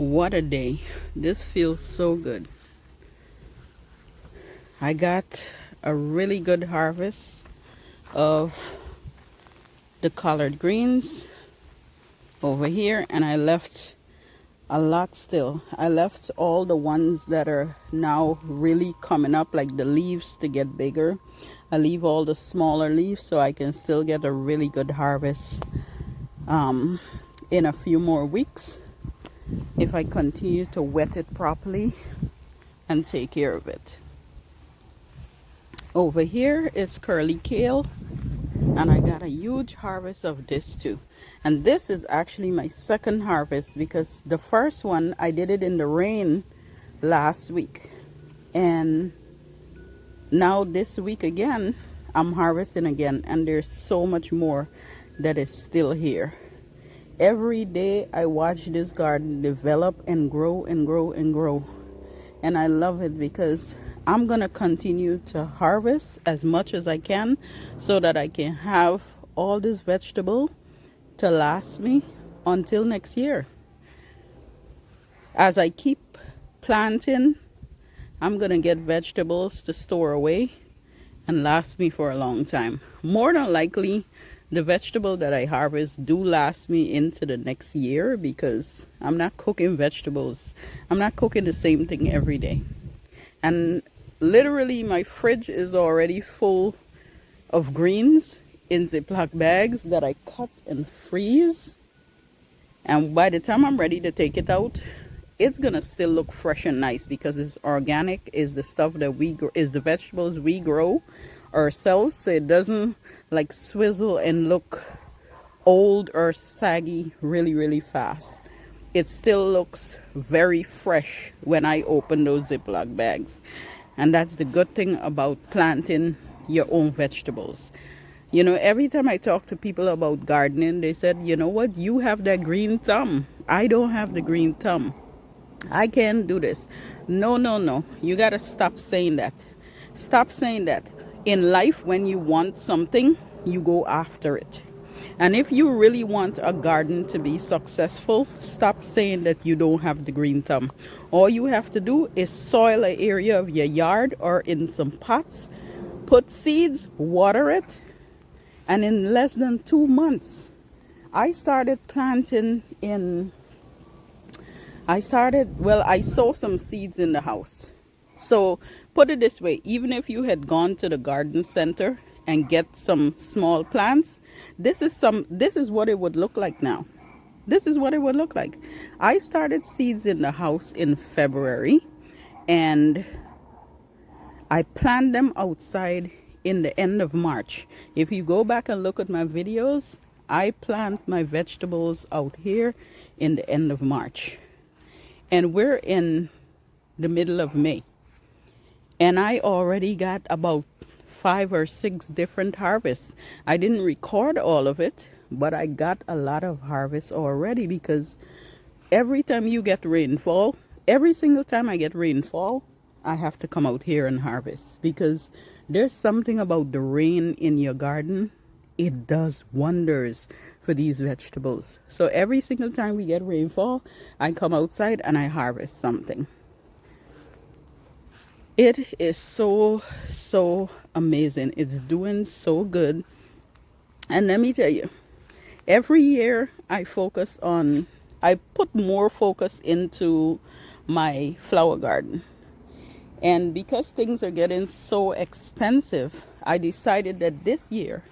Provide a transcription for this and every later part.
What a day. This feels so good. I got a really good harvest of the collard greens over here, and I left a lot still. I left all the ones that are now really coming up, like the leaves, to get bigger. I leave all the smaller leaves so I can still get a really good harvest in a few more weeks if I continue to wet it properly and take care of it. Over here is curly kale, and I got a huge harvest of this too. And this is actually my second harvest, because the first one I did it in the rain last week, and now this week again I'm harvesting again, and there's so much more that is still here. Every day I watch this garden develop and grow and grow and grow, and I love it because I'm gonna continue to harvest as much as I can so that I can have all this vegetable to last me until next year. As I keep planting, I'm gonna get vegetables to store away and last me for a long time. More than likely, the vegetable that I harvest do last me into the next year, because I'm not cooking vegetables. I'm not cooking the same thing every day. And literally my fridge is already full of greens in Ziploc bags that I cut and freeze. And by the time I'm ready to take it out, it's gonna still look fresh and nice, because it's organic, is the stuff that is the vegetables we grow ourselves, so it doesn't like swizzle and look old or saggy really fast. It still looks very fresh when I open those Ziploc bags. And that's the good thing about planting your own vegetables. You know, every time I talk to people about gardening, they said, you know what, you have that green thumb. I don't have the green thumb. I can't do this. No. You got to stop saying that. Stop saying that. In life, when you want something, you go after it. And if you really want a garden to be successful, stop saying that you don't have the green thumb. All you have to do is soil an area of your yard or in some pots, put seeds, water it, and in less than 2 months, I started planting I sow some seeds in the house. So put it this way, even if you had gone to the garden center and get some small plants, this is what it would look like now. This is what it would look like. I started seeds in the house in February, and I planted them outside in the end of March. If you go back and look at my videos, I plant my vegetables out here in the end of March. And we're in the middle of May. And I already got about 5 or 6 different harvests. I didn't record all of it, but I got a lot of harvests already, because every time you get rainfall, every single time I get rainfall, I have to come out here and harvest, because there's something about the rain in your garden. It does wonders for these vegetables. So every single time we get rainfall, I come outside and I harvest something. It is so amazing. It's doing so good. And let me tell you, every year I put more focus into my flower garden. And because things are getting so expensive, I decided that this year,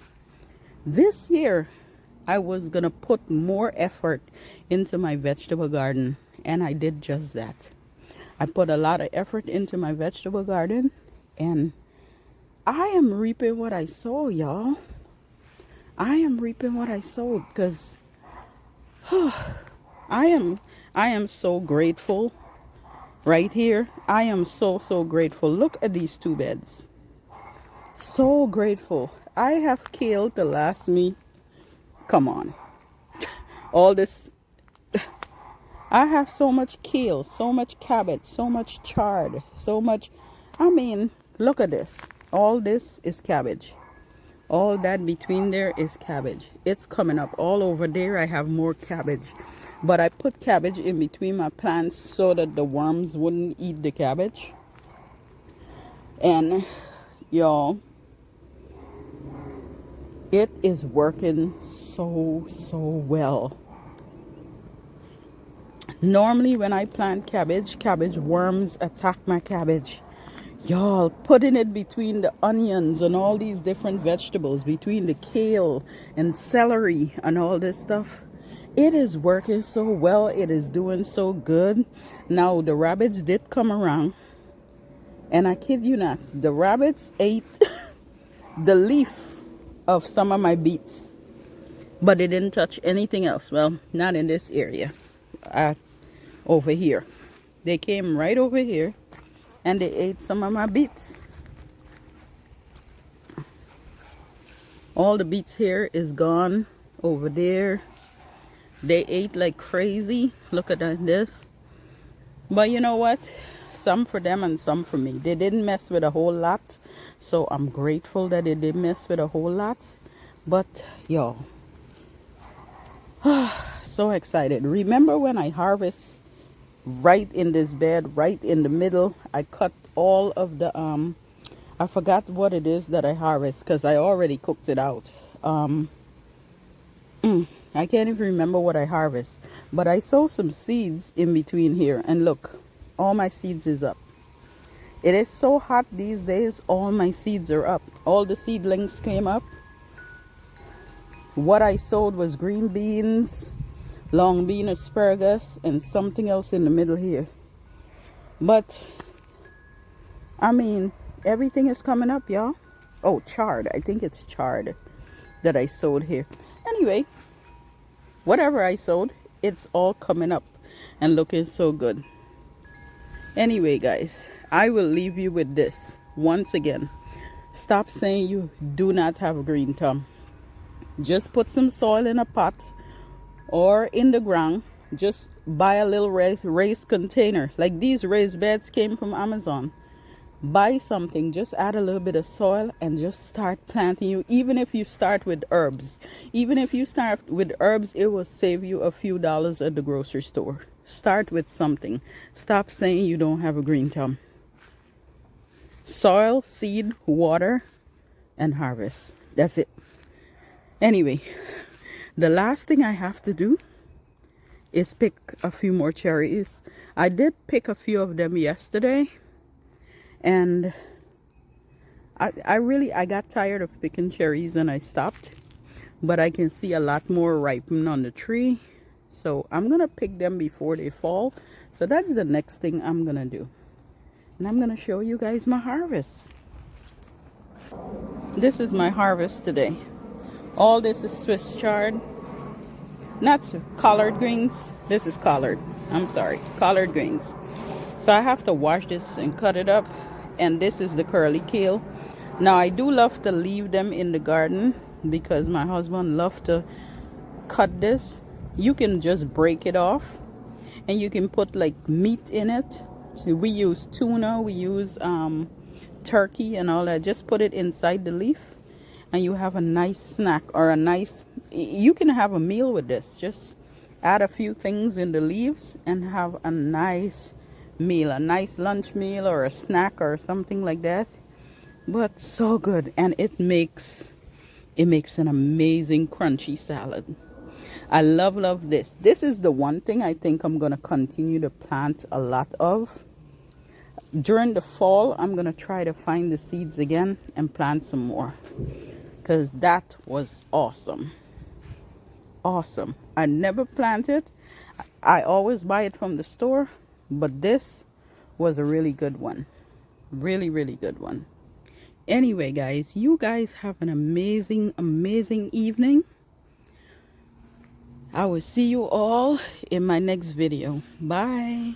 I was going to put more effort into my vegetable garden. And I did just that. I put a lot of effort into my vegetable garden, and I am reaping what I sow, y'all. I am reaping what I sowed, because I am so grateful right here. I am so grateful. Look at these 2 beds. So grateful. I have kale to last me. Come on. All this. I have so much kale, so much cabbage, so much chard, so much. I mean, look at this. All this is cabbage. All that between there is cabbage. It's coming up. All over there I have more cabbage. But I put cabbage in between my plants so that the worms wouldn't eat the cabbage. And y'all, it is working so well. Normally when I plant cabbage, cabbage worms attack my cabbage. Y'all, putting it between the onions and all these different vegetables, between the kale and celery and all this stuff, it is working so well. It is doing so good. Now the rabbits did come around, and I kid you not, the rabbits ate the leaf of some of my beets, but they didn't touch anything else. Well, not in this area. Over here, they came right over here and they ate some of my beets. All the beets here is gone. Over there they ate like crazy. Look at this. But you know what, some for them and some for me. They didn't mess with a whole lot, so I'm grateful that they didn't mess with a whole lot. But y'all, so excited. Remember when I harvest right in this bed, right in the middle, I cut all of the I forgot what it is that I harvest because I already cooked it out. I can't even remember what I harvest, but I sow some seeds in between here, and look, all my seeds is up. It is so hot these days, all my seeds are up. All the seedlings came up. What I sowed was green beans, long bean, asparagus, and something else in the middle here. But I mean, everything is coming up, y'all. Oh, chard. I think it's chard that I sowed here. Anyway, whatever I sowed, it's all coming up and looking so good. Anyway, guys, I will leave you with this. Once again, stop saying you do not have a green thumb. Just put some soil in a pot or in the ground. Just buy a little raised container. Like these raised beds came from Amazon. Buy something, just add a little bit of soil and just start planting. You, even if you start with herbs, it will save you a few dollars at the grocery store. Start with something. Stop saying you don't have a green thumb. Soil, seed, water, and harvest. That's it. Anyway, the last thing I have to do is pick a few more cherries. I did pick a few of them yesterday, and I got tired of picking cherries and I stopped. But I can see a lot more ripen on the tree, so I'm gonna pick them before they fall. So that's the next thing I'm gonna do, and I'm gonna show you guys my harvest. This is my harvest today. All this is Swiss chard, not collard greens. This is collard, I'm sorry, collard greens. So I have to wash this and cut it up. And this is the curly kale. Now I do love to leave them in the garden because my husband loves to cut this. You can just break it off and you can put like meat in it. So we use tuna, we use turkey and all that. Just put it inside the leaf and you have a nice snack, or you can have a meal with this. Just add a few things in the leaves and have a nice meal, a nice lunch meal or a snack or something like that. But so good, and it makes an amazing crunchy salad. I love this. This is the one thing I think I'm gonna continue to plant a lot of. During the fall, I'm gonna try to find the seeds again and plant some more, because that was awesome. I never plant it. I always buy it from the store, but this was a really good one. Really good one. Anyway, guys, you guys have an amazing evening. I will see you all in my next video. Bye.